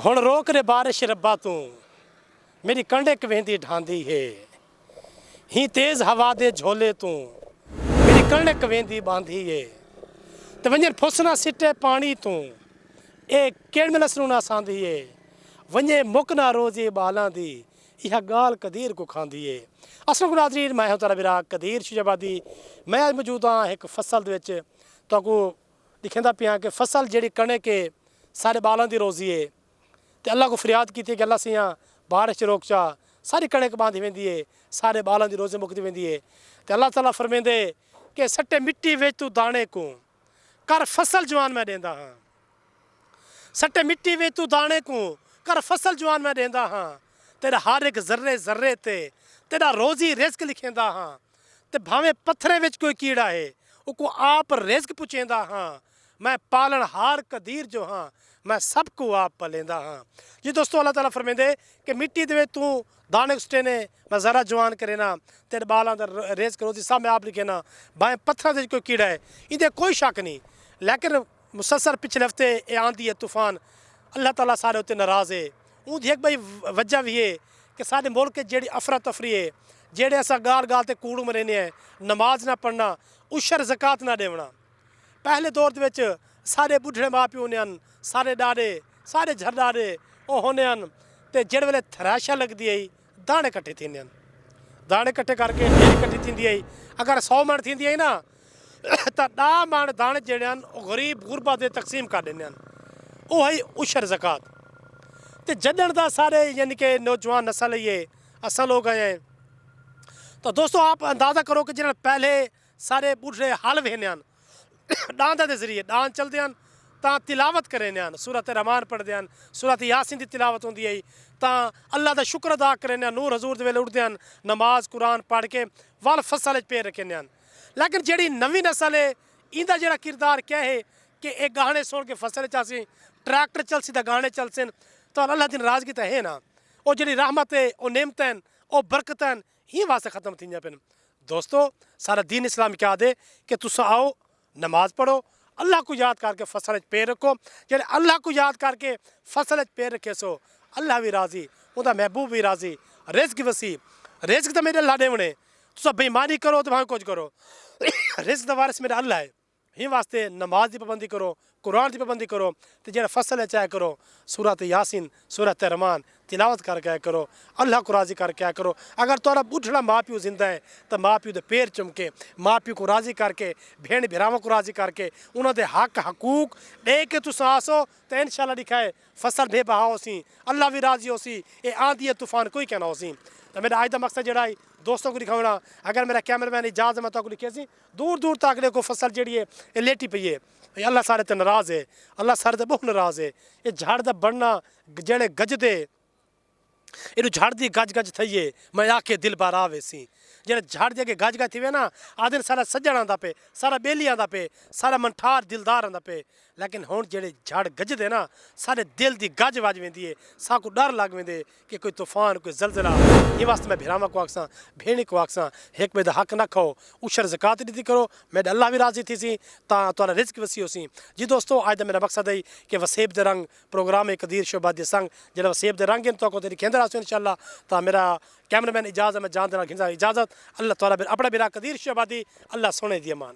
हुण रोक रे बारिश रब्बा तू मेरी कंडे कवेंदी ढांदी है ही तेज़ हवा दे झोले तू मेरी कंडे कवेंदी बांधी है ते वंजन फुसना सिटे पानी तू ए केड़ नसरूना सांदी है वंजे मुकना रोज़े बालां दी यह गाल कदीर को खांदी है। अस्सलाम वालेकुम नाज़रीन, मैं हूं तारा बिरा कदीर शुजाबादी। मैं आज मौजूद हाँ एक फसल दे विच तुहानू दिखांदा पिया कि फसल जिहड़ी कणक के सारे बालां दी रोज़ी है ते अल्लाह को फरियाद की कि अल्लाह सियां बारिश रोक चा सारी कणक बांधी वेंदी है, सारे बालां दी रोज़ी मुकदी वेंदी है। ते अल्लाह ताला फरमाइंदे कि सट्टे मिट्टी विच तू दाने को कर फसल जवान मैं देंदा हाँ। सट्टे मिट्टी विच तू दाने को कर फसल जवान मैं देंदा हाँ। तेरा हर एक जर्रे जर्रे ते तेरा रोज़ी रिज़्क लिखेंदा हाँ। ते भावें पत्थरे विच कोई कीड़ा है उको आप रिज़्क पुछेंदा हाँ। मैं पालन हार कदीर जो हाँ, मैं सबको आप पलेंदा हाँ। जी दोस्तों, अल्लाह ताला फरमाइंदे कि मिट्टी दे विच तू दाने सुटे ने मैं ज़रा जवान करे ना, तेरे बालां दा रिज़्क रोज़ी सब मैं आप लिखे ना। भावें पत्थरां दे कोई कीड़ा है इहदे कोई शक नहीं, लेकिन मुसलसल पिछले हफ्ते ये आंधी है तूफान, अल्लाह ताला सारे उत्ते नाराज़ है। उंदी एक भाई वजह भी है कि सारे मुल्क जी अफरा तफरी है, जेड़े असा गाल गाल ते कूड़ मरेने हैं, नमाज ना पढ़ना, उशर ज़कात ना देवना। पहले दौर दे विच सारे बुढ़े माँ प्यो ने सारे डारे सारे झरडारे वो होने ते जेड़े वेले थराशा लगदी आई दाने कट्ठे थींदे हन, दाने कट्ठे करके ढेरी कट्ठी थींदी आई। अगर 100 मण थींदी आई ना तो 10 मण दाने जेड़े हन गरीब गुरबा दे तकसीम कर देने हन, वो है उशर ज़कात। तो जदन का सारे यानी कि नौजवान नस्ल ये असा लोग आए हैं। तो दोस्तों आप अंदाज़ा करो कि जिन्हें पहले सारे बूढ़े हल वेने हैं डांदा के जरिए डांद चलते हैं तो तिलावत करें हैं, सूरत रहमान पढ़ते हैं, सूरत यासीन की तिलावत होती है, तो अल्लाह का शुक्र अदा करें, नूर हजूर के वेले उठते हैं, नमाज कुरान पढ़ के वल फसल पे रखे हैं। लेकिन जी नवी नस्ल है इनका जोड़ा किरदार क्या है कि एक गाने सुन के फसल चासी ट्रैक्टर चलसी तो गाने चलसन, तो अल्लाह की नाराज़गी तो है ना। वो जी रहमत है वो नेमत हैं वो बरकत हैं ही वास्ते ख़त्म थी पिन। दोस्तों सारा दीन इस्लाम क्या दे कि तुस आओ नमाज पढ़ो, अल्लाह को याद करके फसल पैर रखो। जे अल्लाह को याद करके फसल पैर रखे सो अल्लाह भी राज़ी, उनका महबूब भी राज़ी, रिज़्क वसी। रिज़्क तो मेरे अल्लाह देवने, तुस बेईमानी करो तो भावें कुछ करो, रिज़्क दा वारिस मेरा अल्लाह है। ही वास्ते नमाज की पाबंदी करो, कुरान की पाबंदी करो, तो जो फसल है चाहे करो सूरत यासीन सूरत रहमान तिलावत करके आया करो, अल्लाह को राज़ी करके आया करो। अगर तुम्हारा बुढ़ड़ा माँ प्यो जिंदा है तो माँ प्यो के पैर चुमके माँ प्यो को राज़ी करके भेड़ भिरावां को राज़ी करके उन्होंने हक हकूक दे के तुस आसो तो इंशाअल्लाह लिखा है फसल बेबहा हो सी, अल्लाह भी राज़ी हो सी, ये आंधी है तूफान कोई कहना हो सी। तो मेरा आज का मकसद जड़ा है दोस्तों को दिखाना, अगर मेरा कैमरामैन इजाज़त मैं तो लिखे सी दूर दूर तक देखो फसल जी है ये लेटी पई है। अल्लाह सारे तो नाराज़ है, अल्लाह सारे तो बहुत नाराज़ है। ये झाड़ का बनना जेड़े गजदे इनू झाड़ दी गज गज थी है मैं आखे दिल बार आवे सी। जो झाड़ दे गज गज थी वे ना आदि सारा सज्जन आंदा पे, सारा बेली आंदा पे, सारा मनठार दिलदार आंदा पे। लेकिन हुण जेड़े झाड़ गजदे ना सारे दिल की गज वज वेंदी है, साकू डर लग वेंदे कि कोई तूफान कोई जलजला। ये वास्ते मैं भिरावां को आखसां भेणी को आखसां एक बे हक न खाओ, उशर ज़कात दी करो, मेरे अल्लाह भी राज़ी थी सी तुहारा रिज़्क वसी हो सी। जी दोस्तों आज मेरा मकसद है कि वसेब दे रंग प्रोग्राम है कदीर शुजाबादी संग जो वसेब दे रंग इन तो खेंदा रहो इंशाअल्लाह। तो मेरा कैमरामैन इजाज़त मैं जान देना इजाज़त, अल्लाह ताला अपना बिरा कदीर शुजाबादी, अल्लाह सोने दी अमान।